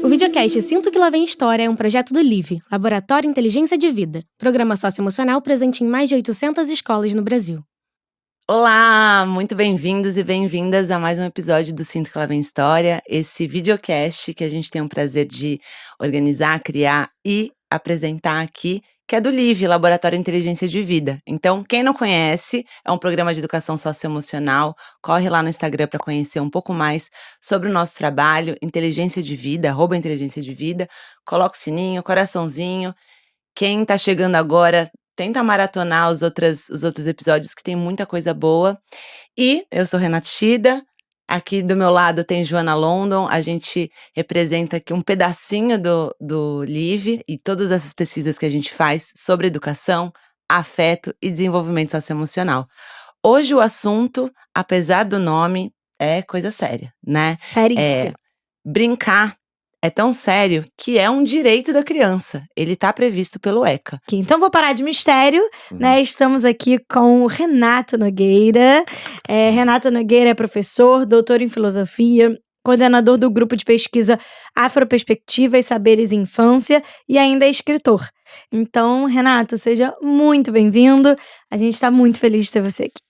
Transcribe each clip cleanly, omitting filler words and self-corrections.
O videocast Sinto que Lá Vem História é um projeto do LIVE, Laboratório Inteligência de Vida, programa socioemocional presente em mais de 800 escolas no Brasil. Olá, muito bem-vindos e bem-vindas a mais um episódio do Sinto que Lá Vem História, esse videocast que a gente tem o prazer de organizar, criar e apresentar aqui, que é do LIVE, Laboratório Inteligência de Vida. Então, quem não conhece, é um programa de educação socioemocional, corre lá no Instagram para conhecer um pouco mais sobre o nosso trabalho, Inteligência de Vida, @Inteligência de Vida, coloca o sininho, coraçãozinho. Quem tá chegando agora, tenta maratonar os outros episódios que tem muita coisa boa. E eu sou Renata Shida, aqui do meu lado tem Joana London, a gente representa aqui um pedacinho do LIVE e todas essas pesquisas que a gente faz sobre educação, afeto e desenvolvimento socioemocional. Hoje o assunto, apesar do nome, é coisa séria, né? Seríssimo. Brincar é tão sério que é um direito da criança. Ele está previsto pelo ECA. Então vou parar de mistério, né? Estamos aqui com o Renato Nogueira. Renato Nogueira é professor, doutor em filosofia, coordenador do grupo de pesquisa Afroperspectiva e Saberes em Infância e ainda é escritor. Então, Renato, seja muito bem-vindo. A gente está muito feliz de ter você aqui.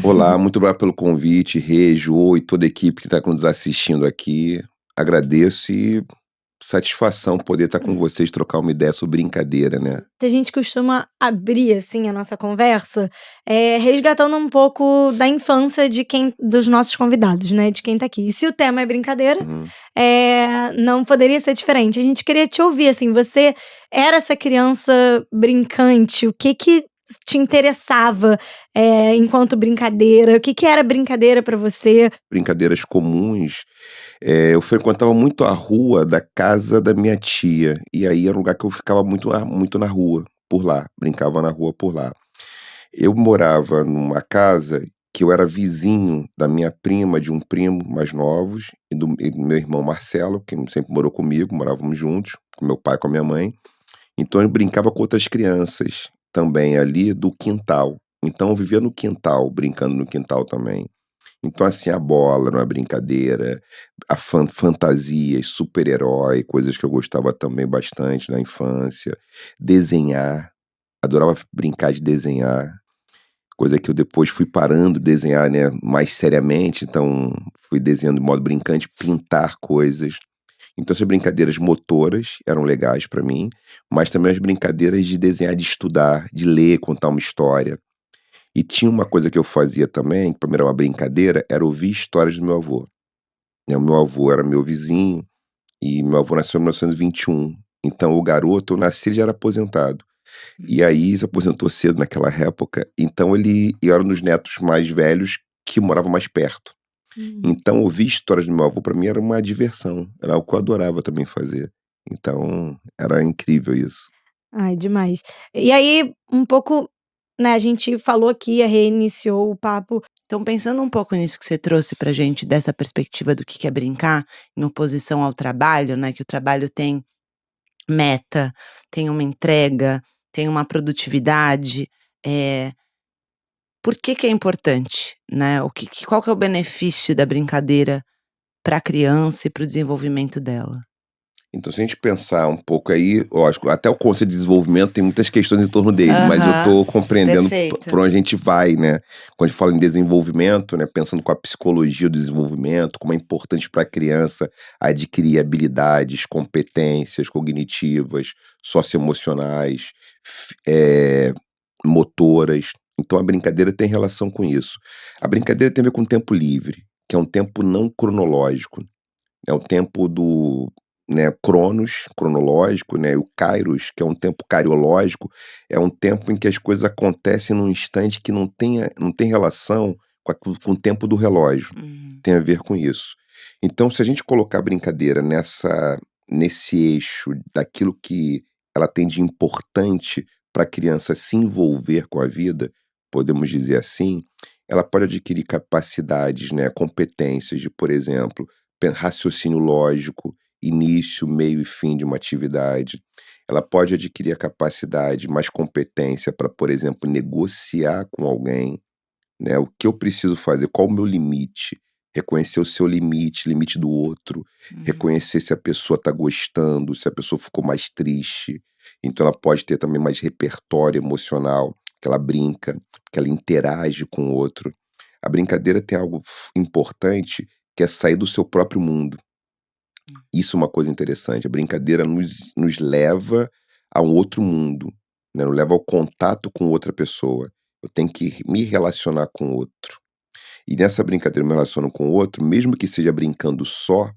Olá, muito obrigado pelo convite, Rê, Jô e toda a equipe que está nos assistindo aqui. Agradeço e satisfação poder estar com vocês, trocar uma ideia sobre brincadeira, né? A gente costuma abrir, assim, a nossa conversa, resgatando um pouco da infância dos nossos convidados, né? De quem tá aqui. E se o tema é brincadeira, não poderia ser diferente. A gente queria te ouvir, assim, você era essa criança brincante, o que te interessava enquanto brincadeira? O que era brincadeira pra você? Brincadeiras comuns. Eu frequentava muito a rua da casa da minha tia. E aí era um lugar que eu ficava muito na rua, por lá. Brincava na rua por lá. Eu morava numa casa que eu era vizinho da minha prima, de um primo mais novos, e do meu irmão Marcelo, que sempre morou comigo, morávamos juntos, com meu pai e com a minha mãe. Então eu brincava com outras crianças também ali do quintal. Então eu vivia no quintal, brincando no quintal também. Então assim, a bola não é brincadeira, a fantasias, super-herói, coisas que eu gostava também bastante na infância. Desenhar, adorava brincar de desenhar, coisa que eu depois fui parando de desenhar, né, mais seriamente, então fui desenhando de modo brincante, pintar coisas. Então essas brincadeiras motoras eram legais pra mim, mas também as brincadeiras de desenhar, de estudar, de ler, contar uma história. E tinha uma coisa que eu fazia também, que pra mim era uma brincadeira, era ouvir histórias do meu avô. O meu avô era meu vizinho, e meu avô nasceu em 1921. Então o garoto, eu nasci, ele já era aposentado. E aí se aposentou cedo naquela época, então eu era um dos netos mais velhos que morava mais perto. Então ouvir histórias do meu avô pra mim era uma diversão, era algo que eu adorava também fazer. Então era incrível isso. Ai, demais. E aí, um pouco, né, a gente falou aqui, reiniciou o papo. Então, pensando um pouco nisso que você trouxe pra gente, dessa perspectiva do que é brincar, em oposição ao trabalho, né? Que o trabalho tem meta, tem uma entrega, tem uma produtividade. Por que é importante, né? Qual que é o benefício da brincadeira para a criança e para o desenvolvimento dela? Então se a gente pensar um pouco aí, lógico, até o conceito de desenvolvimento tem muitas questões em torno dele, mas eu tô compreendendo perfeito. por onde a gente vai, né? Quando a gente fala em desenvolvimento, né, pensando com a psicologia do desenvolvimento, como é importante para a criança adquirir habilidades, competências cognitivas, socioemocionais, motoras. Então a brincadeira tem relação com isso. A brincadeira tem a ver com o tempo livre, que é um tempo não cronológico. É o tempo do, né, cronológico, né, e o kairos, que é um tempo cariológico, é um tempo em que as coisas acontecem num instante que não tem relação com o tempo do relógio. Tem a ver com isso. Então, se a gente colocar a brincadeira nesse eixo daquilo que ela tem de importante para a criança se envolver com a vida, podemos dizer assim, ela pode adquirir capacidades, né, competências de, por exemplo, raciocínio lógico, início, meio e fim de uma atividade. Ela pode adquirir a capacidade, mais competência para, por exemplo, negociar com alguém, né? O que eu preciso fazer, qual o meu limite reconhecer o seu limite, limite do outro, reconhecer se a pessoa tá gostando, se a pessoa ficou mais triste. Então ela pode ter também mais repertório emocional, que ela brinca, que ela interage com o outro. A brincadeira tem algo importante, que é sair do seu próprio mundo. Isso é uma coisa interessante. A brincadeira nos leva a um outro mundo, né? Nos leva ao contato com outra pessoa. Eu tenho que me relacionar com o outro. E nessa brincadeira eu me relaciono com o outro, mesmo que seja brincando só,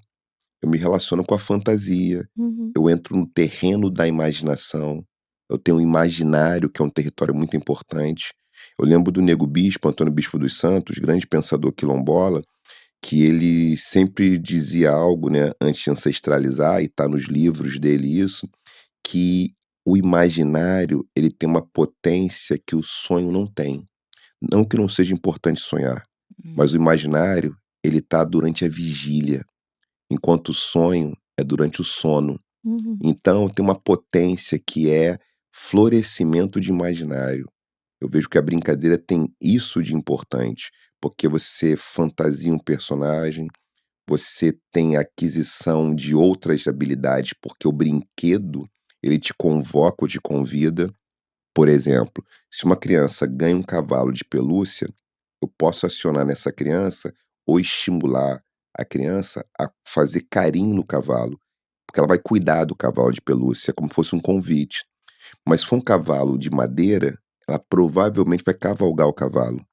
eu me relaciono com a fantasia. Uhum. Eu entro no terreno da imaginação. Eu tenho um imaginário, que é um território muito importante. Eu lembro do Nego Bispo, Antônio Bispo dos Santos, grande pensador quilombola, que ele sempre dizia algo, né, antes de ancestralizar, e tá nos livros dele isso, que o imaginário, ele tem uma potência que o sonho não tem. Não que não seja importante sonhar, mas o imaginário, ele tá durante a vigília, enquanto o sonho é durante o sono. Uhum. Então tem uma potência que é florescimento de imaginário. Eu vejo que a brincadeira tem isso de importante, porque você fantasia um personagem, você tem aquisição de outras habilidades, porque o brinquedo, ele te convoca ou te convida. Por exemplo, se uma criança ganha um cavalo de pelúcia, eu posso acionar nessa criança ou estimular a criança a fazer carinho no cavalo, porque ela vai cuidar do cavalo de pelúcia como fosse um convite. Mas se for um cavalo de madeira, ela provavelmente vai cavalgar o cavalo.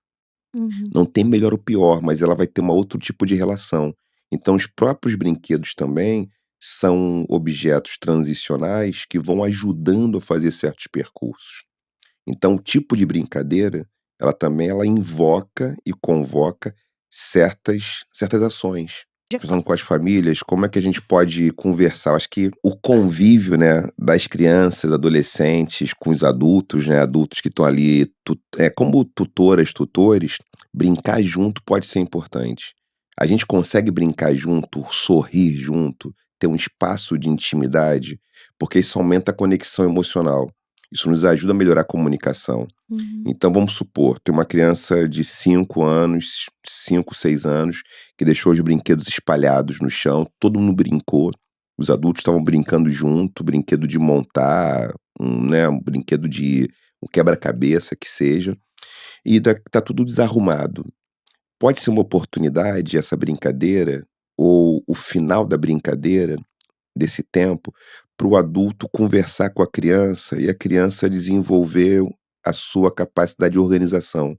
Uhum. Não tem melhor ou pior, mas ela vai ter um outro tipo de relação. Então os próprios brinquedos também são objetos transicionais que vão ajudando a fazer certos percursos. Então o tipo de brincadeira, ela invoca e convoca certas ações. Pensando com as famílias, como é que a gente pode conversar? Eu acho que o convívio, né, das crianças, adolescentes, com os adultos, né, adultos que estão ali, como tutoras, tutores, brincar junto pode ser importante. A gente consegue brincar junto, sorrir junto, ter um espaço de intimidade, porque isso aumenta a conexão emocional. Isso nos ajuda a melhorar a comunicação. Uhum. Então vamos supor, tem uma criança de 5 anos, 5, 6 anos, que deixou os brinquedos espalhados no chão, todo mundo brincou, os adultos estavam brincando junto, brinquedo de montar, um brinquedo de um quebra-cabeça que seja, e tá tudo desarrumado. Pode ser uma oportunidade essa brincadeira, ou o final da brincadeira, desse tempo, para o adulto conversar com a criança e a criança desenvolver a sua capacidade de organização.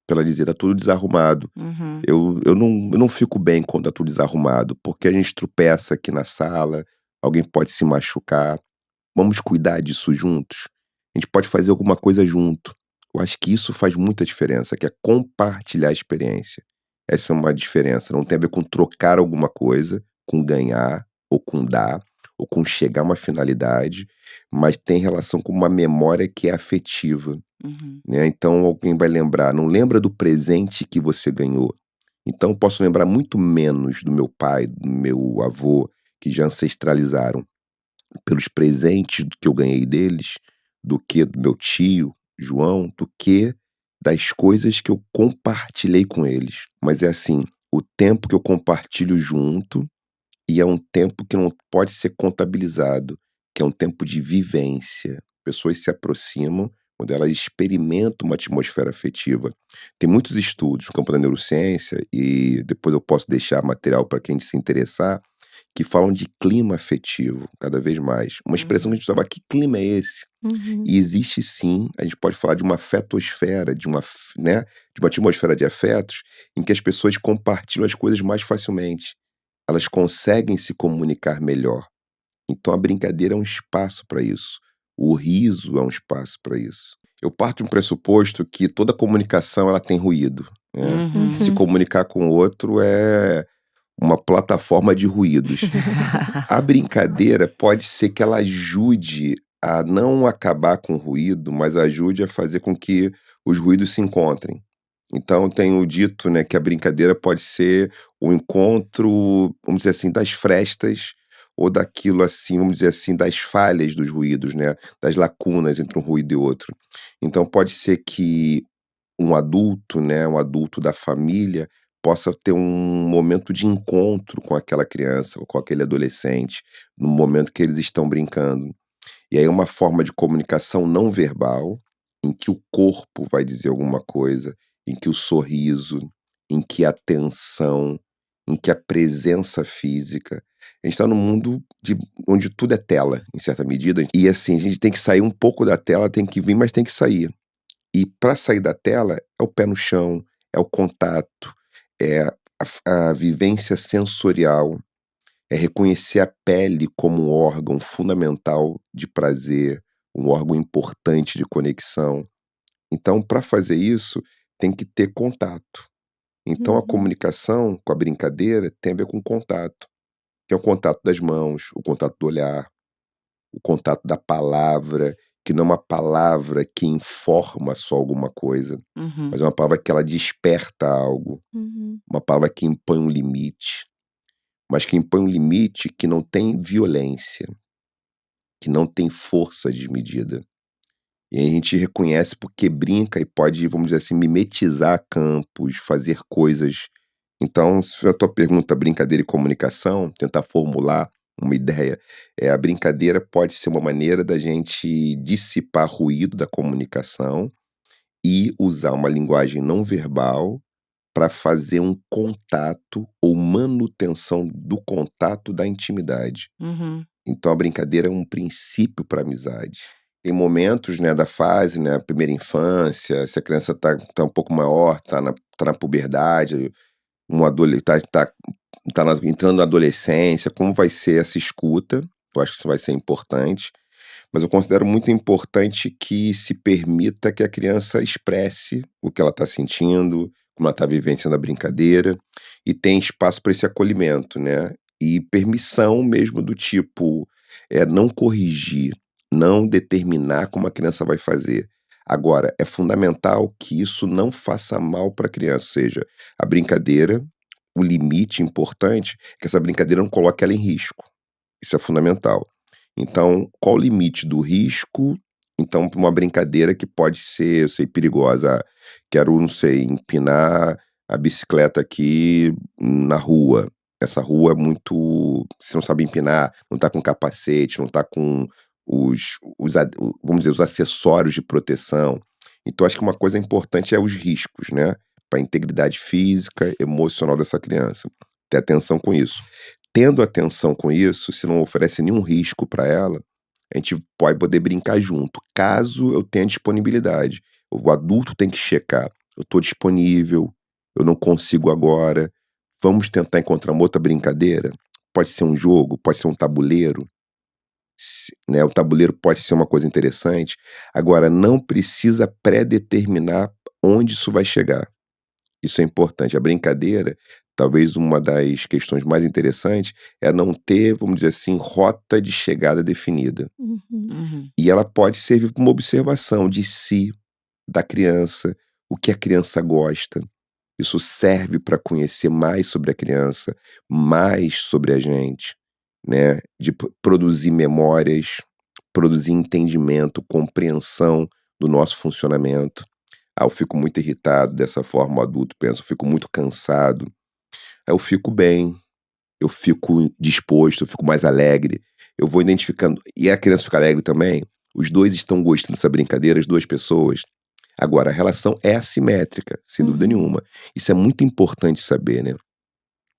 Pra ela dizer: "Tá tudo desarrumado". Uhum. Eu não fico bem quando tá tudo desarrumado, porque a gente tropeça aqui na sala, alguém pode se machucar. Vamos cuidar disso juntos? A gente pode fazer alguma coisa junto. Eu acho que isso faz muita diferença, que é compartilhar a experiência. Essa é uma diferença, não tem a ver com trocar alguma coisa, com ganhar ou com dar, ou com chegar a uma finalidade, mas tem relação com uma memória que é afetiva, Uhum. né. Então alguém vai lembrar, não lembra do presente que você ganhou. Então eu posso lembrar muito menos do meu pai, do meu avô, que já ancestralizaram, pelos presentes que eu ganhei deles, do que do meu tio, João, do que das coisas que eu compartilhei com eles. Mas é assim, o tempo que eu compartilho junto, e é um tempo que não pode ser contabilizado, que é um tempo de vivência. Pessoas se aproximam quando elas experimentam uma atmosfera afetiva. Tem muitos estudos no campo da neurociência, e depois eu posso deixar material para quem se interessar, que falam de clima afetivo, cada vez mais. Uma expressão que a gente sabe, que clima é esse? Uhum. E existe sim, a gente pode falar de uma afetosfera, de uma atmosfera de afetos, em que as pessoas compartilham as coisas mais facilmente. Elas conseguem se comunicar melhor. Então a brincadeira é um espaço para isso. O riso é um espaço para isso. Eu parto de um pressuposto que toda comunicação ela tem ruído, né. Uhum. Se comunicar com o outro é uma plataforma de ruídos. A brincadeira pode ser que ela ajude a não acabar com o ruído, mas ajude a fazer com que os ruídos se encontrem. Então tenho dito, né, que a brincadeira pode ser o encontro, vamos dizer assim, das frestas, ou daquilo assim, vamos dizer assim, das falhas dos ruídos, né, das lacunas entre um ruído e outro. Então pode ser que um adulto, né, um adulto da família, possa ter um momento de encontro com aquela criança ou com aquele adolescente, no momento que eles estão brincando. E aí é uma forma de comunicação não verbal, em que o corpo vai dizer alguma coisa, em que o sorriso, em que a atenção, em que a presença física. A gente está num mundo onde tudo é tela, em certa medida. E assim, a gente tem que sair um pouco da tela, tem que vir, mas tem que sair. E para sair da tela, é o pé no chão, é o contato, é a vivência sensorial, é reconhecer a pele como um órgão fundamental de prazer, um órgão importante de conexão. Então, para fazer isso, tem que ter contato. Então, a comunicação com a brincadeira tem a ver com contato, que é o contato das mãos, o contato do olhar, o contato da palavra, que não é uma palavra que informa só alguma coisa, mas é uma palavra que ela desperta algo, uma palavra que impõe um limite, mas que impõe um limite que não tem violência, que não tem força desmedida. E a gente reconhece porque brinca e pode, vamos dizer assim, mimetizar campos, fazer coisas. Então, se a tua pergunta, brincadeira e comunicação, tentar formular uma ideia, a brincadeira pode ser uma maneira da gente dissipar ruído da comunicação e usar uma linguagem não verbal para fazer um contato ou manutenção do contato da intimidade. Então, a brincadeira é um princípio para amizade. Tem momentos, né, da fase, né, primeira infância, se a criança tá um pouco maior, tá na puberdade, entrando na adolescência, como vai ser essa escuta? Eu acho que isso vai ser importante, mas eu considero muito importante que se permita que a criança expresse o que ela está sentindo, como ela está vivenciando a brincadeira, e tem espaço para esse acolhimento, né? E permissão mesmo do tipo, não corrigir, não determinar como a criança vai fazer. Agora, é fundamental que isso não faça mal para a criança, ou seja, a brincadeira, o limite importante é que essa brincadeira não coloque ela em risco. Isso é fundamental. Então, qual o limite do risco? Então, uma brincadeira que pode ser, eu sei, perigosa. Quero, não sei, empinar a bicicleta aqui na rua. Essa rua é muito... Você não sabe empinar, não tá com capacete, não tá com vamos dizer, os acessórios de proteção. Então, acho que uma coisa importante é os riscos, né? Para a integridade física, emocional dessa criança. Ter atenção com isso. Tendo atenção com isso, se não oferece nenhum risco para ela, a gente pode poder brincar junto, caso eu tenha disponibilidade. O adulto tem que checar. Eu estou disponível, eu não consigo agora. Vamos tentar encontrar uma outra brincadeira? Pode ser um jogo, pode ser um tabuleiro. Né, o tabuleiro pode ser uma coisa interessante. Agora, não precisa pré-determinar onde isso vai chegar. Isso é importante. A brincadeira, talvez uma das questões mais interessantes, é não ter, vamos dizer assim, rota de chegada definida. E ela pode servir como observação de si, da criança, o que a criança gosta. Isso serve para conhecer mais sobre a criança, mais sobre a gente, né? De produzir memórias, produzir entendimento, compreensão do nosso funcionamento. Eu fico muito irritado dessa forma, o adulto pensa, eu fico muito cansado. Aí eu fico bem, eu fico disposto, eu fico mais alegre. Eu vou identificando, e a criança fica alegre também. Os dois estão gostando dessa brincadeira, as duas pessoas. Agora, a relação é assimétrica, sem dúvida nenhuma. Isso é muito importante saber, né?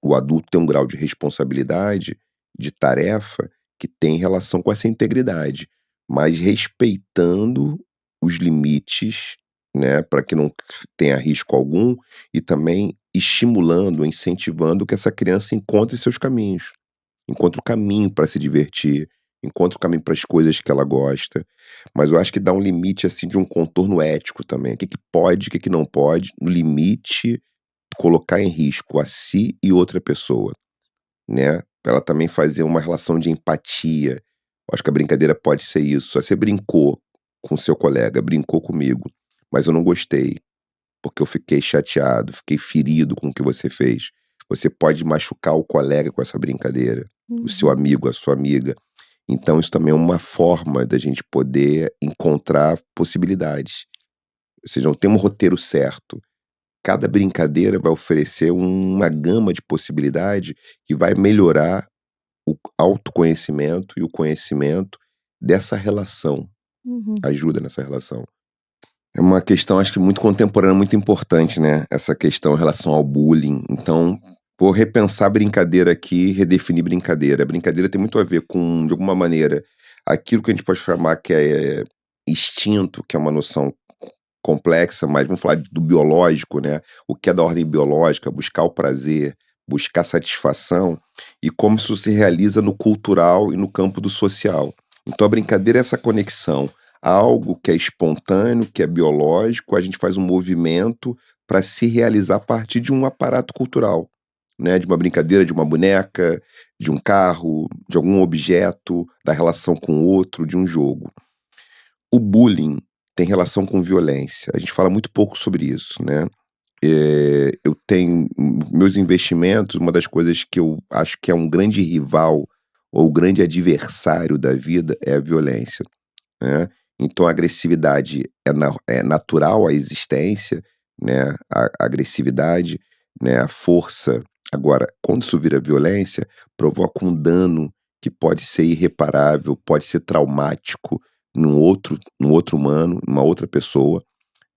O adulto tem um grau de responsabilidade, de tarefa, que tem relação com essa integridade, mas respeitando os limites, né, para que não tenha risco algum, e também estimulando, incentivando que essa criança encontre seus caminhos, encontre o caminho para se divertir, encontre o caminho para as coisas que ela gosta. Mas eu acho que dá um limite assim de um contorno ético também. O que pode, o que não pode, no limite, colocar em risco a si e outra pessoa, né? Pra ela também fazer uma relação de empatia. Eu acho que a brincadeira pode ser isso. Você brincou com seu colega, brincou comigo, mas eu não gostei, porque eu fiquei chateado, fiquei ferido com o que você fez. Você pode machucar o colega com essa brincadeira, o seu amigo, a sua amiga. Então isso também é uma forma da gente poder encontrar possibilidades. Ou seja, não tem um roteiro certo. cada brincadeira vai oferecer uma gama de possibilidade que vai melhorar o autoconhecimento e o conhecimento dessa relação, Uhum. ajuda nessa relação. É uma questão, acho que muito contemporânea, muito importante, né, essa questão em relação ao bullying. Então, vou repensar a brincadeira aqui, redefinir brincadeira. A brincadeira tem muito a ver com, de alguma maneira, aquilo que a gente pode chamar que é instinto, que é uma noção complexa, mas vamos falar do biológico, né, o que é da ordem biológica, buscar o prazer, buscar satisfação, e como isso se realiza no cultural e no campo do social. Então a brincadeira é essa conexão a algo que é espontâneo, que é biológico, a gente faz um movimento para se realizar a partir de um aparato cultural, né, de uma brincadeira, de uma boneca, de um carro, de algum objeto, da relação com o outro, de um jogo. O bullying tem relação com violência. A gente fala muito pouco sobre isso, né. Eu tenho meus investimentos, uma das coisas que eu acho que é um grande rival ou grande adversário da vida é a violência, né. Então a agressividade é natural à existência, né, a agressividade, né, a força. Agora, quando isso vira violência, provoca um dano que pode ser irreparável, pode ser traumático num outro humano, numa outra pessoa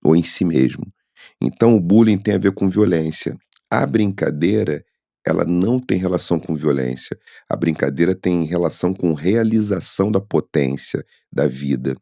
ou em si mesmo. Então o bullying tem a ver com violência. A brincadeira, ela não tem relação com violência. A brincadeira tem relação com realização da potência da vida.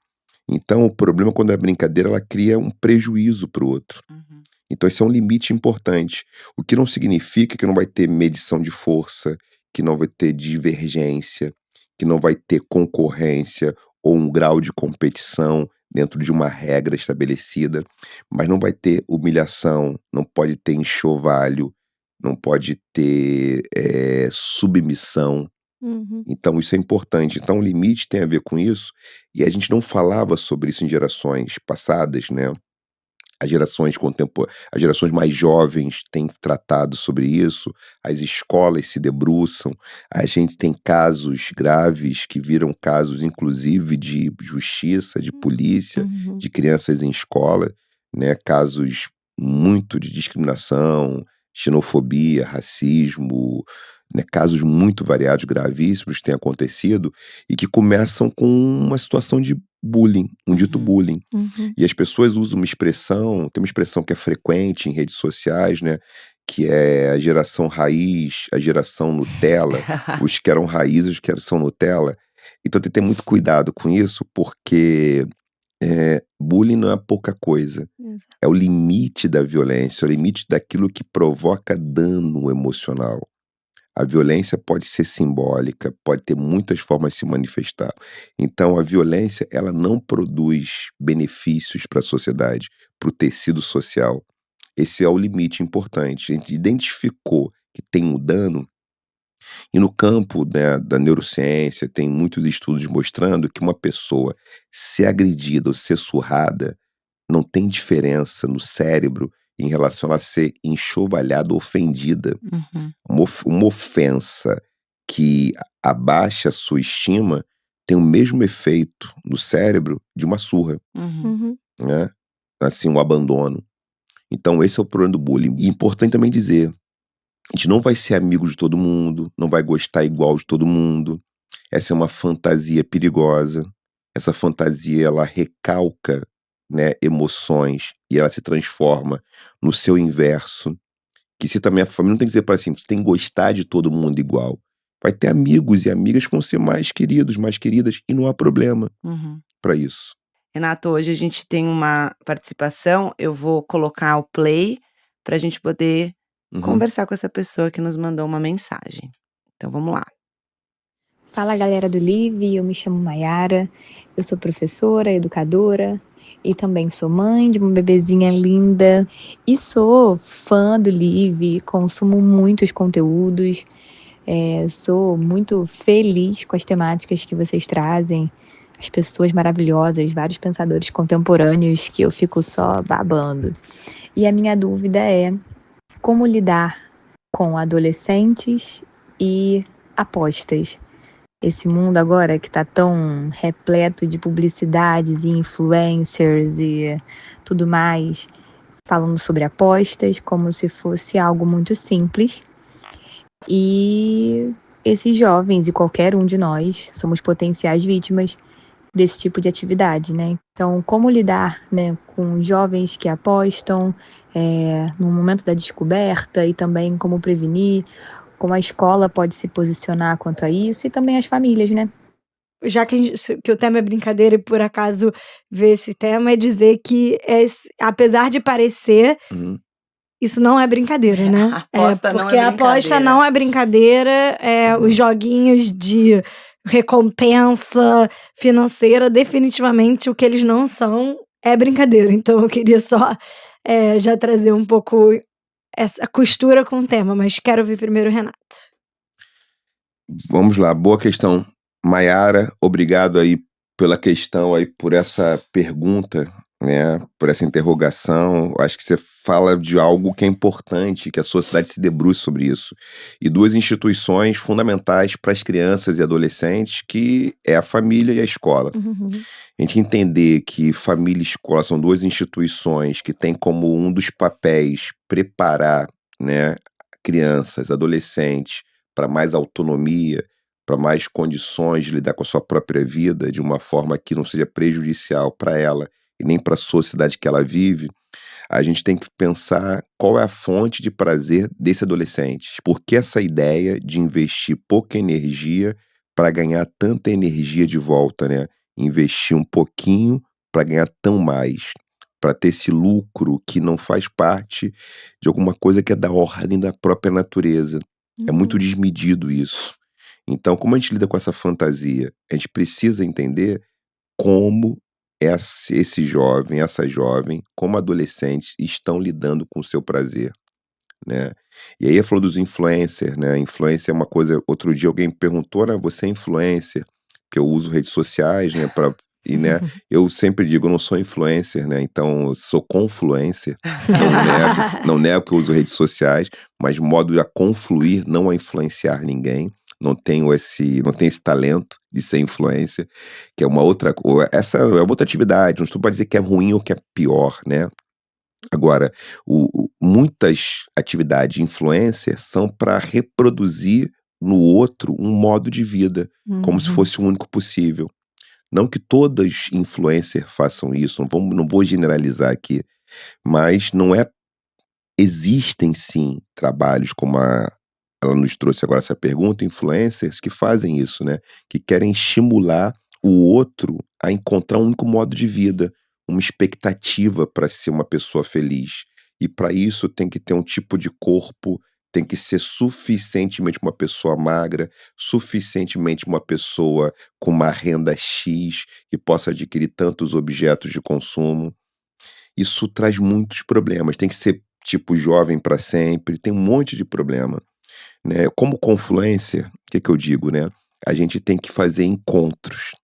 Então o problema é quando a brincadeira ela cria um prejuízo para o outro. Uhum. Então esse é um limite importante, o que não significa que não vai ter medição de força, que não vai ter divergência, que não vai ter concorrência ou um grau de competição dentro de uma regra estabelecida, mas não vai ter humilhação, não pode ter enxovalho, não pode ter, submissão. Uhum. Então isso é importante. Então o limite tem a ver com isso, e a gente não falava sobre isso em gerações passadas, né. As gerações mais jovens têm tratado sobre isso, as escolas se debruçam, a gente tem casos graves que viram casos inclusive de justiça, de polícia, Uhum. de crianças em escola, né, casos muito de discriminação, xenofobia, racismo, né, casos muito variados, gravíssimos que têm acontecido e que começam com uma situação de bullying, um dito Uhum. bullying. Uhum. E as pessoas usam uma expressão, tem uma expressão que é frequente em redes sociais, né, que é a geração raiz, a geração Nutella, os que eram raiz, os que são Nutella. Então tem que ter muito cuidado com isso, porque, bullying não é pouca coisa, Exato. é o limite da violência, é o limite daquilo que provoca dano emocional. A violência pode ser simbólica, pode ter muitas formas de se manifestar. Então a violência, ela não produz benefícios para a sociedade, para o tecido social. Esse é o limite importante. A gente identificou que tem um dano, e no campo, né, da neurociência tem muitos estudos mostrando que uma pessoa ser agredida ou ser surrada não tem diferença no cérebro em relação a ser enxovalhada ou ofendida. Uhum. Uma ofensa que abaixa a sua estima tem o mesmo efeito no cérebro de uma surra, Uhum. Uhum. né, assim, um abandono. Então esse é o problema do bullying. E importante também dizer, a gente não vai ser amigo de todo mundo, não vai gostar igual de todo mundo. Essa é uma fantasia perigosa. Essa fantasia ela recalca, né, emoções e ela se transforma no seu inverso. Que se também a família não tem que dizer para assim, você tem que gostar de todo mundo igual. Vai ter amigos e amigas que vão ser mais queridos, mais queridas, e não há problema Uhum. para isso. Renato, hoje a gente tem uma participação, eu vou colocar o play para a gente poder Uhum. conversar com essa pessoa que nos mandou uma mensagem. Então vamos lá. Fala galera do Live, eu me chamo Maiara, eu sou professora, educadora e também sou mãe de uma bebezinha linda e sou fã do Live, consumo muitos conteúdos, sou muito feliz com as temáticas que vocês trazem, as pessoas maravilhosas, vários pensadores contemporâneos que eu fico só babando. E a minha dúvida é como lidar com adolescentes e apostas. Esse mundo agora que tá tão repleto de publicidades e influencers e tudo mais, falando sobre apostas, como se fosse algo muito simples. E esses jovens e qualquer um de nós somos potenciais vítimas desse tipo de atividade, né? Então, como lidar, né, com jovens que apostam no momento da descoberta e também como prevenir, como a escola pode se posicionar quanto a isso e também as famílias, né? Já que o tema é brincadeira e por acaso ver esse tema, é dizer que apesar de parecer, Uhum. isso não é brincadeira, né? A aposta não é porque a aposta brincadeira. não é brincadeira, os joguinhos de recompensa financeira, definitivamente o que eles não são é brincadeira. Então eu queria só já trazer um pouco essa costura com o tema, mas quero ouvir primeiro o Renato. Vamos lá, boa questão. Maiara, obrigado aí pela questão aí, por essa pergunta, né, por essa interrogação. Acho que você fala de algo que é importante, que a sociedade se debruce sobre isso. E duas instituições fundamentais para as crianças e adolescentes, que é a família e a escola. A gente entender que família e escola são duas instituições que têm como um dos papéis preparar, né, crianças, adolescentes para mais autonomia, para mais condições de lidar com a sua própria vida de uma forma que não seja prejudicial para ela e nem para a sociedade que ela vive. A gente tem que pensar qual é a fonte de prazer desse adolescente. Por que essa ideia de investir pouca energia para ganhar tanta energia de volta, né? Investir um pouquinho para ganhar tão mais, para ter esse lucro que não faz parte de alguma coisa que é da ordem da própria natureza. É muito desmedido isso. Então, como a gente lida com essa fantasia? A gente precisa entender como esse jovem, essa jovem, como adolescentes estão lidando com o seu prazer, né? E aí falou dos influencers, né? Influencer é uma coisa. Outro dia alguém me perguntou, né? Você é influencer? Porque eu uso redes sociais, né? E, né? Eu sempre digo, eu não sou influencer, né? Então eu sou confluencer. Não nego que eu uso redes sociais, mas modo a confluir, não a influenciar ninguém. Não tenho esse talento de ser influencer, que é uma outra coisa. Essa é uma outra atividade. Não estou para dizer que é ruim ou que é pior, né? Agora, muitas atividades influencer são para reproduzir no outro um modo de vida, como se fosse o único possível. Não que todas influencers façam isso, não vou generalizar aqui, mas não é. Existem sim trabalhos como ela nos trouxe agora essa pergunta, influencers que fazem isso, né? Que querem estimular o outro a encontrar um único modo de vida, uma expectativa para ser uma pessoa feliz. E para isso tem que ter um tipo de corpo, tem que ser suficientemente uma pessoa magra, suficientemente uma pessoa com uma renda X, que possa adquirir tantos objetos de consumo. Isso traz muitos problemas. Tem que ser tipo jovem para sempre, tem um monte de problema, né? Como confluencer, o que eu digo, né? A gente tem que fazer encontros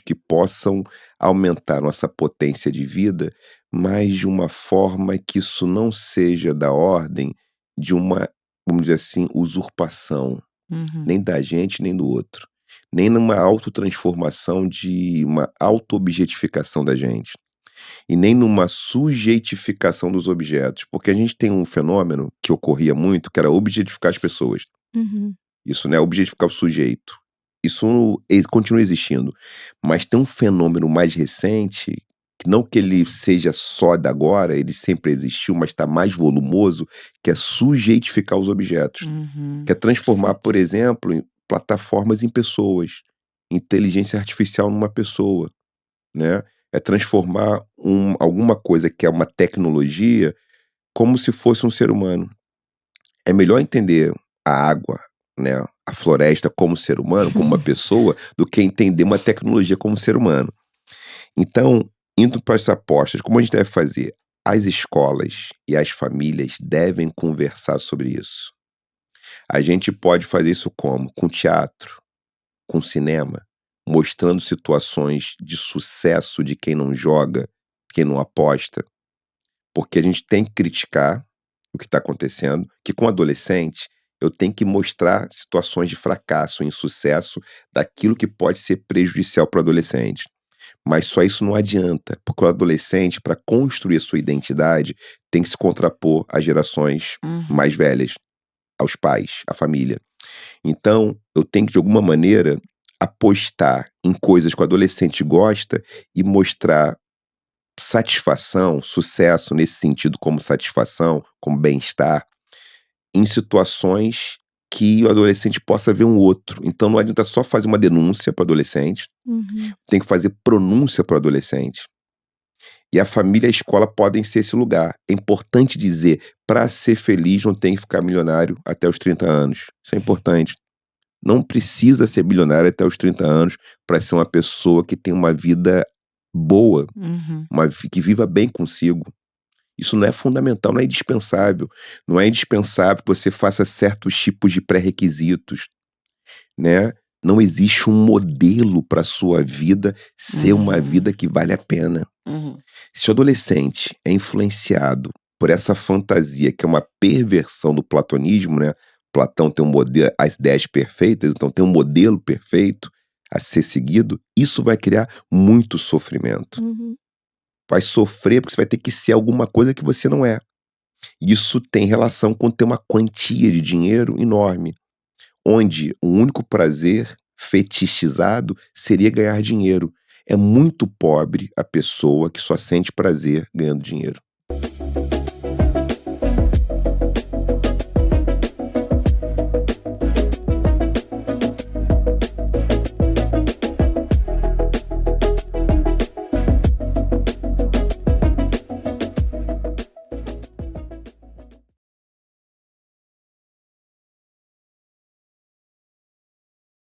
que possam aumentar nossa potência de vida, mas de uma forma que isso não seja da ordem de uma, vamos dizer assim, usurpação, nem da gente, nem do outro, nem numa autotransformação de uma auto-objetificação da gente, e nem numa sujeitificação dos objetos, porque a gente tem um fenômeno que ocorria muito, que era objetificar as pessoas. Isso, né? Objetificar o sujeito. Isso continua existindo. Mas tem um fenômeno mais recente, que não que ele seja só da agora, ele sempre existiu, mas está mais volumoso, que é sujeitificar os objetos. Que é transformar, por exemplo, plataformas em pessoas. Inteligência artificial numa pessoa, né? É transformar alguma coisa que é uma tecnologia como se fosse um ser humano. É melhor entender a água, né, a floresta como ser humano, como uma pessoa, do que entender uma tecnologia como ser humano. Então, indo para as apostas, como a gente deve fazer? As escolas e as famílias devem conversar sobre isso. A gente pode fazer isso como? Com teatro, com cinema, mostrando situações de sucesso de quem não joga, quem não aposta. Porque a gente tem que criticar o que está acontecendo, que com adolescente eu tenho que mostrar situações de fracasso, insucesso, daquilo que pode ser prejudicial para o adolescente. Mas só isso não adianta, porque o adolescente, para construir a sua identidade, tem que se contrapor às gerações mais velhas, aos pais, à família. Então, eu tenho que, de alguma maneira, apostar em coisas que o adolescente gosta e mostrar satisfação, sucesso nesse sentido, como satisfação, como bem-estar, em situações que o adolescente possa ver um outro. Então não adianta só fazer uma denúncia para o adolescente, tem que fazer pronúncia para o adolescente. E a família e a escola podem ser esse lugar. É importante dizer, para ser feliz não tem que ficar milionário até os 30 anos. Isso é importante. Não precisa ser bilionário até os 30 anos para ser uma pessoa que tem uma vida boa, que viva bem consigo. Isso não é fundamental, não é indispensável. Não é indispensável que você faça certos tipos de pré-requisitos, né? Não existe um modelo para sua vida ser uma vida que vale a pena. Se o adolescente é influenciado por essa fantasia, que é uma perversão do platonismo, né? Platão tem um modelo, as ideias perfeitas, então tem um modelo perfeito a ser seguido, isso vai criar muito sofrimento. Vai sofrer porque você vai ter que ser alguma coisa que você não é. Isso tem relação com ter uma quantia de dinheiro enorme, onde o único prazer fetichizado seria ganhar dinheiro. É muito pobre a pessoa que só sente prazer ganhando dinheiro.